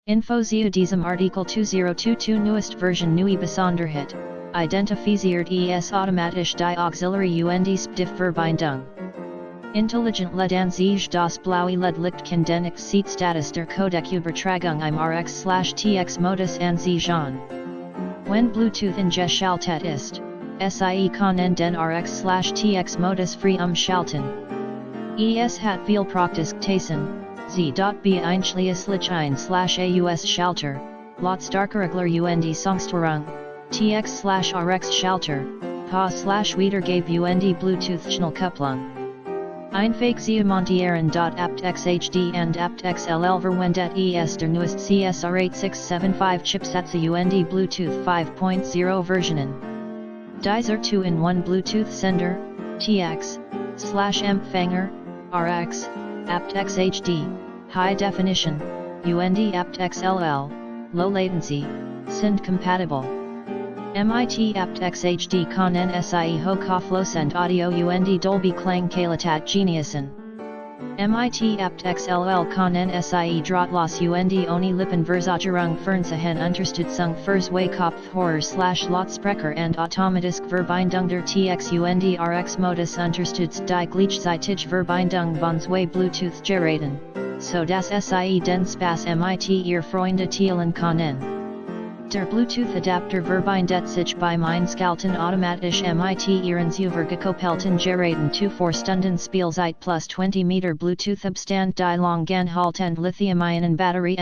Info zu diesem Artikel 2022 neuest Version neu besonderheit, identifiziert es automatisch die Auxiliary und Stiftverbindung. Intelligent LED an sich das blaue LED Licht kann den Exit-Status der Codec-Übertragung im RX/TX-Modus ansehen. Wenn Bluetooth eingeschaltet ist, SIE kann den RX/TX-Modus frei umschalten. Es hat viel Praktiktasen, z.b einschließlich ein/AUS-Schalter, Lautstärkeregler und Songsteuerung, TX/RX-Schalter, PA/Wiedergabe und Bluetooth-Schnellkupplung. Einfach zu montieren. aptX HD and aptX LL verwendet es der neuest CSR8675 Chipsätze und Bluetooth 5.0 Versionen. Dieser 2-in-1 Bluetooth Sender, TX/Empfänger, RX, aptX HD, High Definition, und aptX LL, Low Latency, sind compatible. MIT aptX HD kann NSIE hochfließend Audio und Dolby Klangqualität genießen. MIT aptX LL kann NSIE drahtlos und ohne Lippenversorgung Fernsehen Unterstützung für zwei Kopfhörer/Lautsprecher und automatische Verbindung der TX und RX-Modus unterstützt die gleichzeitige Verbindung von zwei Bluetooth-Geräten, so dass SIE den Spaß MIT ihr Freunde teilen können. Der Bluetooth-Adapter verbindet sich beim Einschalten automatisch MIT ihrens übergekoppelten Geräten zu 4 Stunden Spielzeit plus 20 Meter Bluetooth-Abstand die langen haltend Lithium-Ionen-Batterie